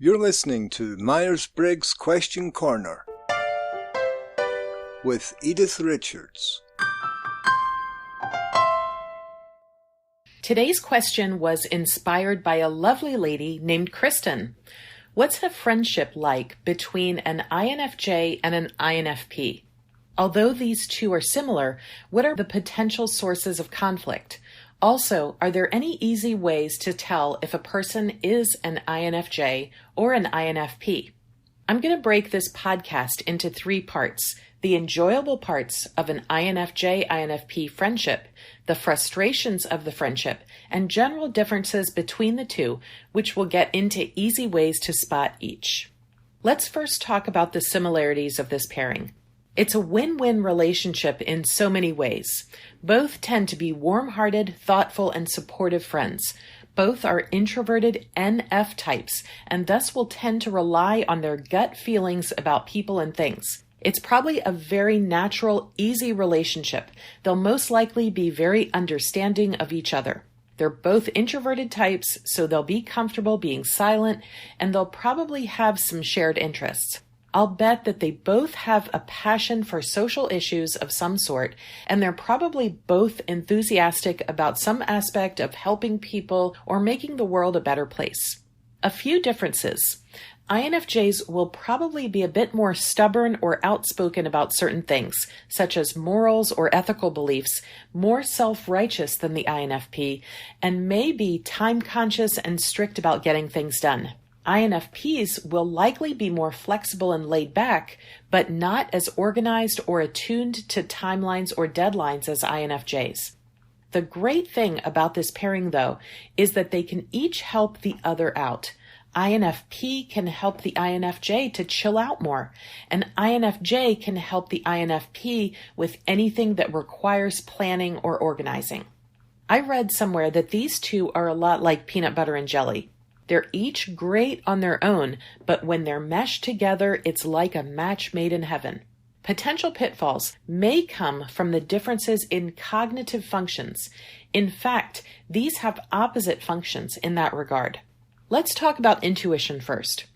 You're listening to Myers-Briggs Question Corner with Edythe Richards. Today's question was inspired by a lovely lady named Kristen. What's a friendship like between an INFJ and an INFP? Although these two are similar, what are the potential sources of conflict? Also, are there any easy ways to tell if a person is an INFJ or an INFP? I'm going to break this podcast into 3 parts: the enjoyable parts of an INFJ-INFP friendship, the frustrations of the friendship, and general differences between the two, which will get into easy ways to spot each. Let's first talk about the similarities of this pairing. It's a win-win relationship in so many ways. Both tend to be warm-hearted, thoughtful, and supportive friends. Both are introverted NF types, and thus will tend to rely on their gut feelings about people and things. It's probably a very natural, easy relationship. They'll most likely be very understanding of each other. They're both introverted types, so they'll be comfortable being silent, and they'll probably have some shared interests. I'll bet that they both have a passion for social issues of some sort, and they're probably both enthusiastic about some aspect of helping people or making the world a better place. A few differences. INFJs will probably be a bit more stubborn or outspoken about certain things, such as morals or ethical beliefs, more self-righteous than the INFP, and may be time-conscious and strict about getting things done. INFPs will likely be more flexible and laid back, but not as organized or attuned to timelines or deadlines as INFJs. The great thing about this pairing, though, is that they can each help the other out. INFP can help the INFJ to chill out more, and INFJ can help the INFP with anything that requires planning or organizing. I read somewhere that these two are a lot like peanut butter and jelly. They're each great on their own, but when they're meshed together, it's like a match made in heaven. Potential pitfalls may come from the differences in cognitive functions. In fact, these have opposite functions in that regard. Let's talk about intuition first.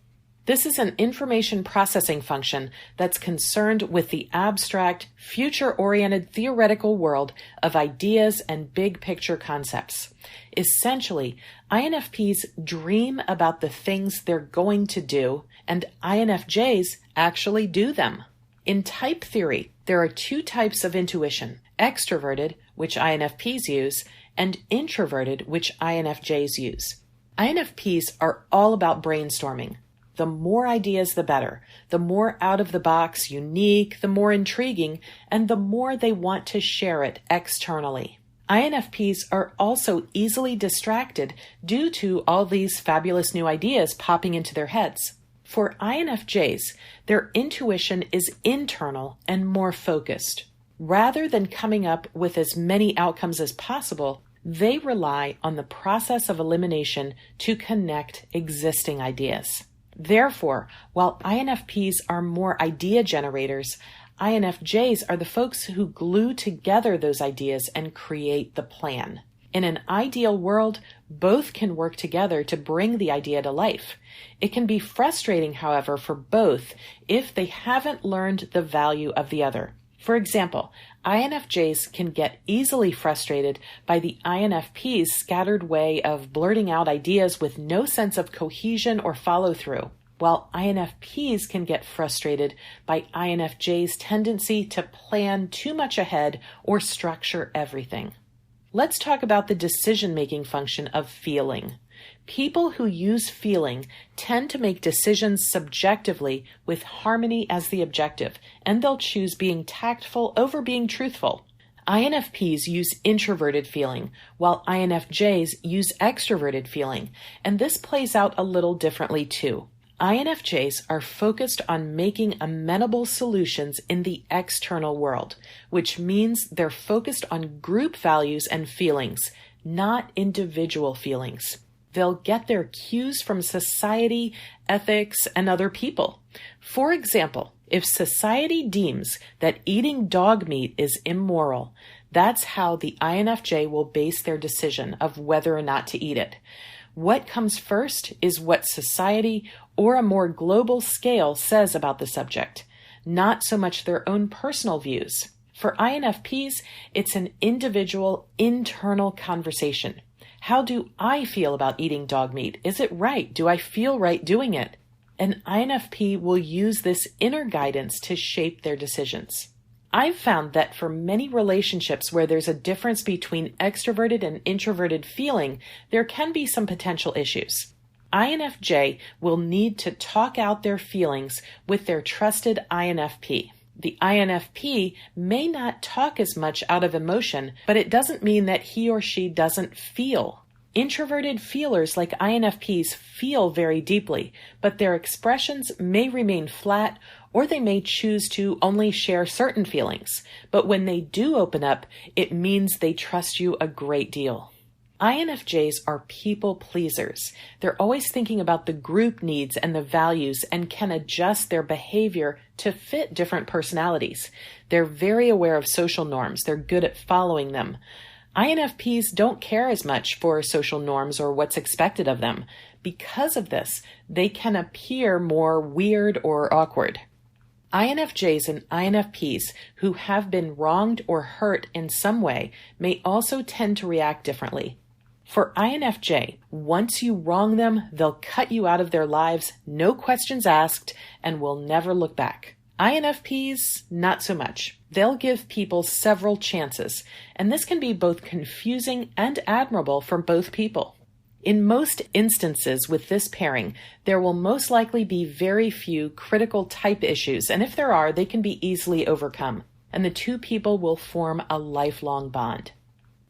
This is an information processing function that's concerned with the abstract, future-oriented theoretical world of ideas and big-picture concepts. Essentially, INFPs dream about the things they're going to do, and INFJs actually do them. In type theory, there are 2 types of intuition: extroverted, which INFPs use, and introverted, which INFJs use. INFPs are all about brainstorming. The more ideas, the better. The more out-of-the-box, unique, the more intriguing, and the more they want to share it externally. INFPs are also easily distracted due to all these fabulous new ideas popping into their heads. For INFJs, their intuition is internal and more focused. Rather than coming up with as many outcomes as possible, they rely on the process of elimination to connect existing ideas. Therefore, while INFPs are more idea generators, INFJs are the folks who glue together those ideas and create the plan. In an ideal world, both can work together to bring the idea to life. It can be frustrating, however, for both if they haven't learned the value of the other. For example, INFJs can get easily frustrated by the INFP's scattered way of blurting out ideas with no sense of cohesion or follow-through, while INFPs can get frustrated by INFJ's tendency to plan too much ahead or structure everything. Let's talk about the decision-making function of feeling. People who use feeling tend to make decisions subjectively with harmony as the objective, and they'll choose being tactful over being truthful. INFPs use introverted feeling, while INFJs use extroverted feeling, and this plays out a little differently too. INFJs are focused on making amenable solutions in the external world, which means they're focused on group values and feelings, not individual feelings. They'll get their cues from society, ethics, and other people. For example, if society deems that eating dog meat is immoral, that's how the INFJ will base their decision of whether or not to eat it. What comes first is what society or a more global scale says about the subject, not so much their own personal views. For INFPs, it's an individual, internal conversation. How do I feel about eating dog meat? Is it right? Do I feel right doing it? An INFP will use this inner guidance to shape their decisions. I've found that for many relationships where there's a difference between extroverted and introverted feeling, there can be some potential issues. INFJ will need to talk out their feelings with their trusted INFP. The INFP may not talk as much out of emotion, but it doesn't mean that he or she doesn't feel. Introverted feelers like INFPs feel very deeply, but their expressions may remain flat, or they may choose to only share certain feelings. But when they do open up, it means they trust you a great deal. INFJs are people pleasers. They're always thinking about the group needs and the values and can adjust their behavior to fit different personalities. They're very aware of social norms. They're good at following them. INFPs don't care as much for social norms or what's expected of them. Because of this, they can appear more weird or awkward. INFJs and INFPs who have been wronged or hurt in some way may also tend to react differently. For INFJ, once you wrong them, they'll cut you out of their lives, no questions asked, and will never look back. INFPs, not so much. They'll give people several chances, and this can be both confusing and admirable for both people. In most instances with this pairing, there will most likely be very few critical type issues, and if there are, they can be easily overcome, and the two people will form a lifelong bond.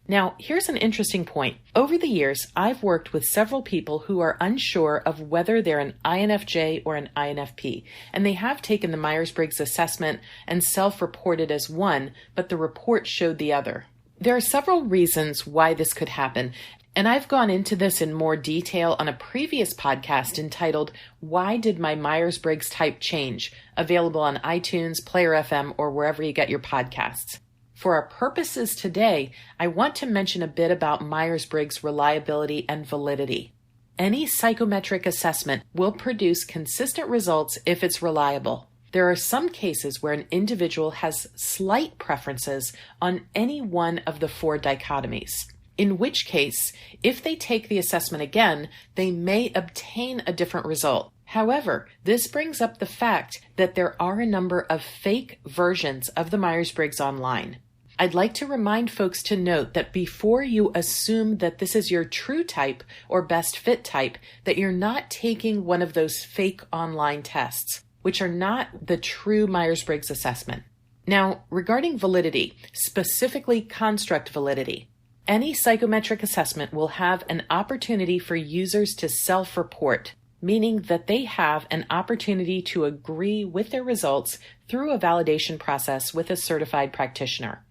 Now, here's an interesting point. Over the years, I've worked with several people who are unsure of whether they're an INFJ or an INFP, and they have taken the Myers-Briggs assessment and self-reported as one, but the report showed the other. There are several reasons why this could happen, and I've gone into this in more detail on a previous podcast entitled, Why Did My Myers-Briggs Type Change?, available on iTunes, Player FM, or wherever you get your podcasts. For our purposes today, I want to mention a bit about Myers-Briggs reliability and validity. Any psychometric assessment will produce consistent results if it's reliable. There are some cases where an individual has slight preferences on any one of the four dichotomies, in which case, if they take the assessment again, they may obtain a different result. However, this brings up the fact that there are a number of fake versions of the Myers-Briggs online. I'd like to remind folks to note that before you assume that this is your true type or best fit type, that you're not taking one of those fake online tests, which are not the true Myers-Briggs assessment. Now, regarding validity, specifically construct validity, any psychometric assessment will have an opportunity for users to self-report, meaning that they have an opportunity to agree with their results through a validation process with a certified practitioner.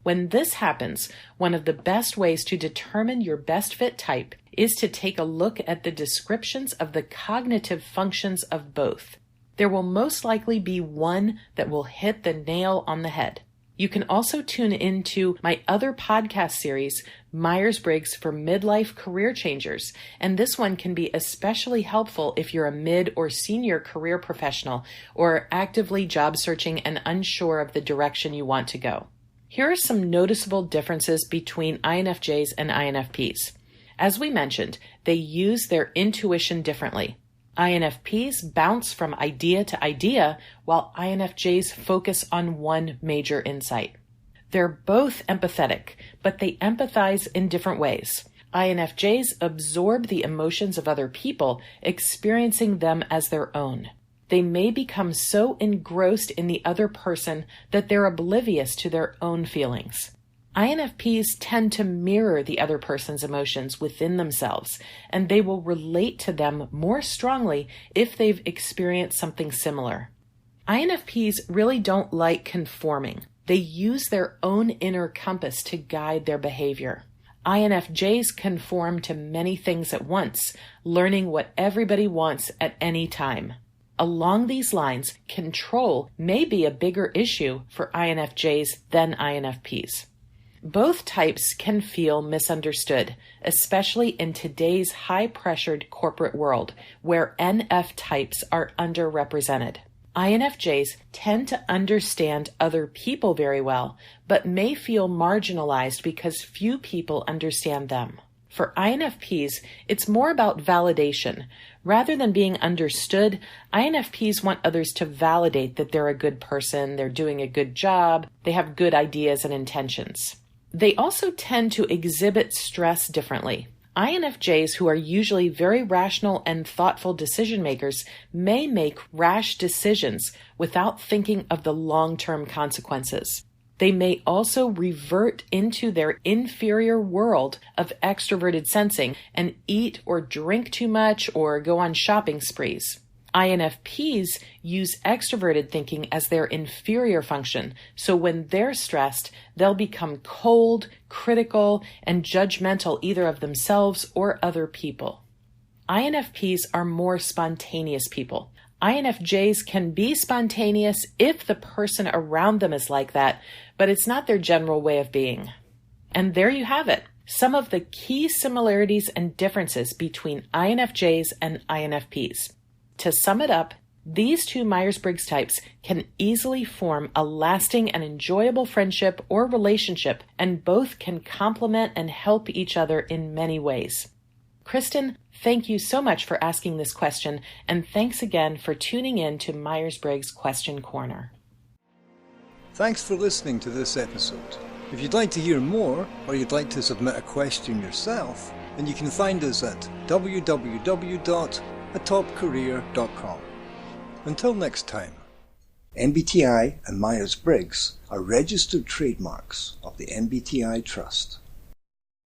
When this happens, one of the best ways to determine your best fit type is to take a look at the descriptions of the cognitive functions of both. There will most likely be one that will hit the nail on the head. You can also tune into my other podcast series, Myers-Briggs for Midlife Career Changers, and this one can be especially helpful if you're a mid or senior career professional or actively job searching and unsure of the direction you want to go. Here are some noticeable differences between INFJs and INFPs. As we mentioned, they use their intuition differently. INFPs bounce from idea to idea, while INFJs focus on one major insight. They're both empathetic, but they empathize in different ways. INFJs absorb the emotions of other people, experiencing them as their own. They may become so engrossed in the other person that they're oblivious to their own feelings. INFPs tend to mirror the other person's emotions within themselves, and they will relate to them more strongly if they've experienced something similar. INFPs really don't like conforming. They use their own inner compass to guide their behavior. INFJs conform to many things at once, learning what everybody wants at any time. Along these lines, control may be a bigger issue for INFJs than INFPs. Both types can feel misunderstood, especially in today's high-pressured corporate world where NF types are underrepresented. INFJs tend to understand other people very well, but may feel marginalized because few people understand them. For INFPs, it's more about validation. Rather than being understood, INFPs want others to validate that they're a good person, they're doing a good job, they have good ideas and intentions. They also tend to exhibit stress differently. INFJs, who are usually very rational and thoughtful decision makers, may make rash decisions without thinking of the long-term consequences. They may also revert into their inferior world of extroverted sensing and eat or drink too much or go on shopping sprees. INFPs use extroverted thinking as their inferior function, so when they're stressed, they'll become cold, critical, and judgmental either of themselves or other people. INFPs are more spontaneous people. INFJs can be spontaneous if the person around them is like that, but it's not their general way of being. And there you have it, some of the key similarities and differences between INFJs and INFPs. To sum it up, these two Myers-Briggs types can easily form a lasting and enjoyable friendship or relationship, and both can complement and help each other in many ways. Kristen, thank you so much for asking this question, and thanks again for tuning in to Myers-Briggs Question Corner. Thanks for listening to this episode. If you'd like to hear more, or you'd like to submit a question yourself, then you can find us at www.atopcareer.com. Until next time. MBTI and Myers-Briggs are registered trademarks of the MBTI Trust.